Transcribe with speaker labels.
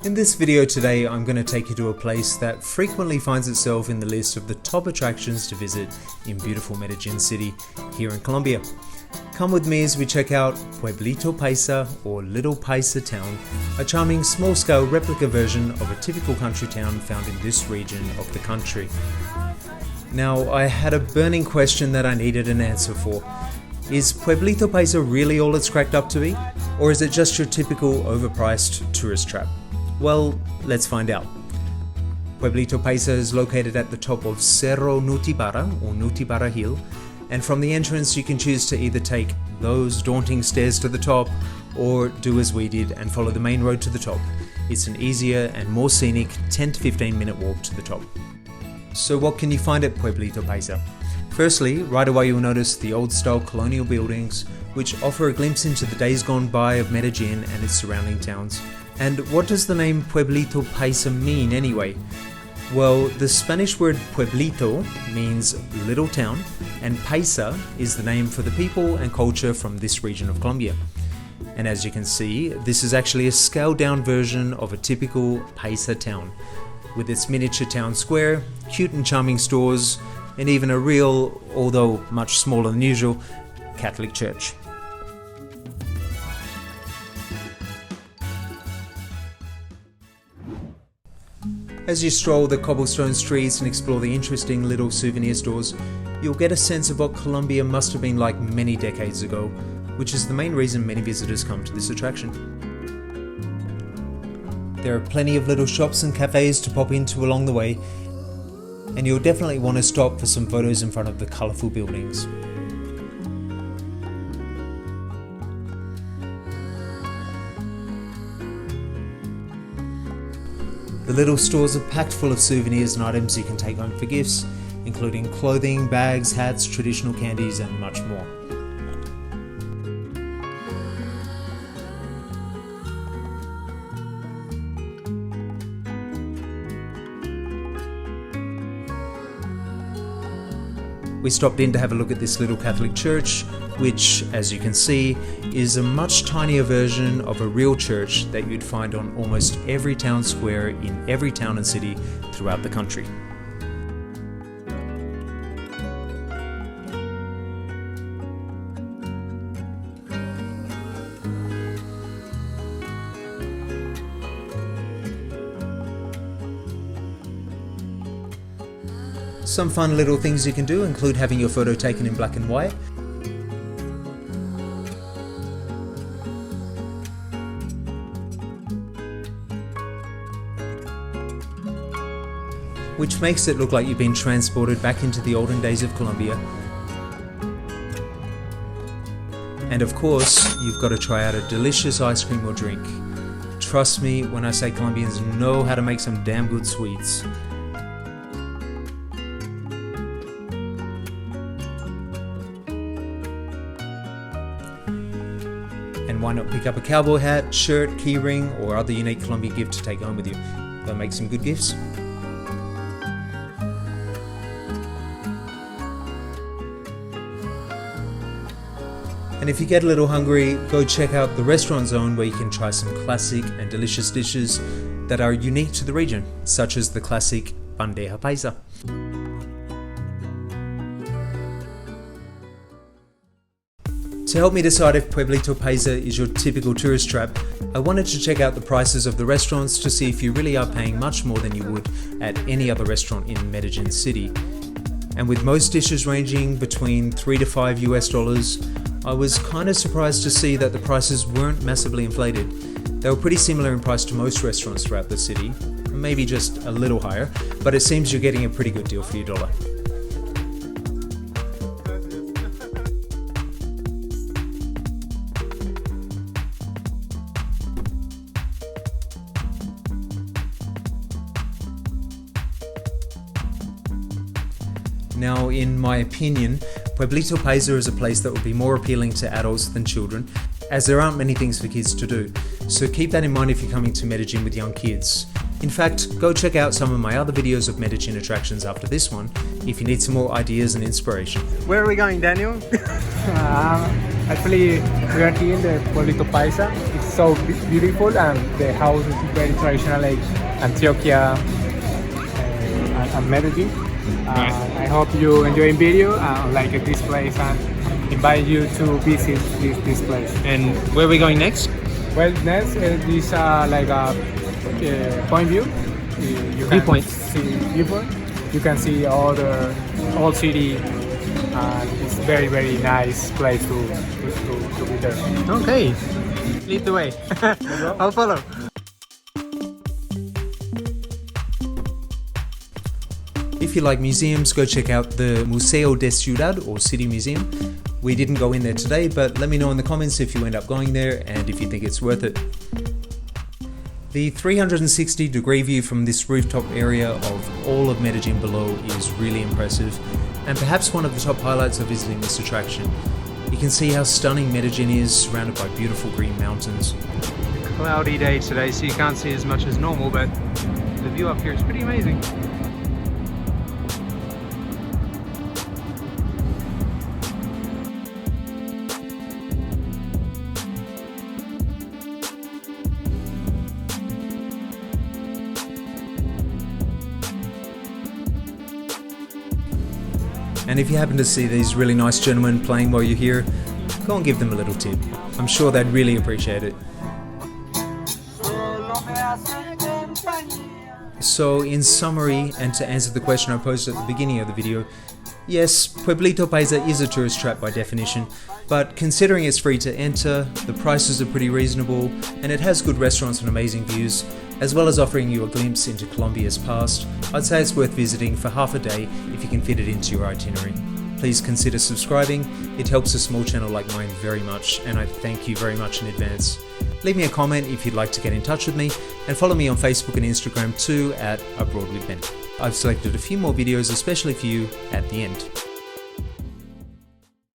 Speaker 1: In this video today, I'm going to take you to a place that frequently finds itself in the list of the top attractions to visit in beautiful Medellin city here in Colombia. Come with me as we check out Pueblito Paisa, or Little Paisa Town, a charming small-scale replica version of a typical country town found in this region of the country. Now, I had a burning question that I needed an answer for. Is Pueblito Paisa really all it's cracked up to be? Or is it just your typical overpriced tourist trap? Well, let's find out. Pueblito Paisa is located at the top of Cerro Nutibara, or Nutibara Hill, and from the entrance you can choose to either take those daunting stairs to the top, or do as we did and follow the main road to the top. It's an easier and more scenic 10 to 15 minute walk to the top. So what can you find at Pueblito Paisa? Firstly, right away you'll notice the old style colonial buildings, which offer a glimpse into the days gone by of Medellin and its surrounding towns. And what does the name Pueblito Paisa mean anyway? Well, the Spanish word Pueblito means little town, and Paisa is the name for the people and culture from this region of Colombia. And as you can see, this is actually a scaled down version of a typical Paisa town, with its miniature town square, cute and charming stores, and even a real, although much smaller than usual, Catholic church. As you stroll the cobblestone streets and explore the interesting little souvenir stores, you'll get a sense of what Colombia must have been like many decades ago, which is the main reason many visitors come to this attraction. There are plenty of little shops and cafes to pop into along the way, and you'll definitely want to stop for some photos in front of the colourful buildings. The little stores are packed full of souvenirs and items you can take home for gifts, including clothing, bags, hats, traditional candies, and much more. We stopped in to have a look at this little Catholic church, which, as you can see, is a much tinier version of a real church that you'd find on almost every town square in every town and city throughout the country. Some fun little things you can do include having your photo taken in black and white, which makes it look like you've been transported back into the olden days of Colombia. And of course, you've got to try out a delicious ice cream or drink. Trust me when I say Colombians know how to make some damn good sweets. And why not pick up a cowboy hat, shirt, keyring, or other unique Colombian gift to take home with you? They'll make some good gifts. And if you get a little hungry, go check out the restaurant zone where you can try some classic and delicious dishes that are unique to the region, such as the classic bandeja paisa. To help me decide if Pueblito Paisa is your typical tourist trap, I wanted to check out the prices of the restaurants to see if you really are paying much more than you would at any other restaurant in Medellin city. And with most dishes ranging between $3 to $5 US, I was kind of surprised to see that the prices weren't massively inflated. They were pretty similar in price to most restaurants throughout the city, maybe just a little higher, but it seems you're getting a pretty good deal for your dollar. Now, in my opinion, Pueblito Paisa is a place that would be more appealing to adults than children, as there aren't many things for kids to do. So keep that in mind if you're coming to Medellin with young kids. In fact, go check out some of my other videos of Medellin attractions after this one, if you need some more ideas and inspiration.
Speaker 2: Where are we going, Daniel?
Speaker 3: Actually, we are here in the Pueblito Paisa. It's
Speaker 2: so beautiful, and the house is very traditional, like Antioquia and Medellin. I hope you enjoy the video and like this place, and invite you to visit this place.
Speaker 1: And where are we going next?
Speaker 2: Well, next is like a point view. You can
Speaker 1: Viewpoint.
Speaker 2: see viewpoint. You can see all the whole city, and it's very nice place to be there.
Speaker 1: Okay, lead the way. I'll follow. If you like museums, go check out the Museo de Ciudad, or City Museum. We didn't go in there today, but let me know in the comments if you end up going there and if you think it's worth it. The 360-degree view from this rooftop area of all of Medellin below is really impressive, and perhaps one of the top highlights of visiting this attraction. You can see how stunning Medellin is, surrounded by beautiful green mountains. Cloudy day today, so you can't see as much as normal, but the view up here is pretty amazing. And if you happen to see these really nice gentlemen playing while you're here, go and give them a little tip. I'm sure they'd really appreciate it. So in summary, and to answer the question I posed at the beginning of the video, yes, Pueblito Paisa is a tourist trap by definition, but considering it's free to enter, the prices are pretty reasonable, and it has good restaurants and amazing views, as well as offering you a glimpse into Colombia's past, I'd say it's worth visiting for half a day if you can fit it into your itinerary. Please consider subscribing, it helps a small channel like mine very much, and I thank you very much in advance. Leave me a comment if you'd like to get in touch with me, and follow me on Facebook and Instagram too at Abroad with Ben. I've selected a few more videos especially for you at the end.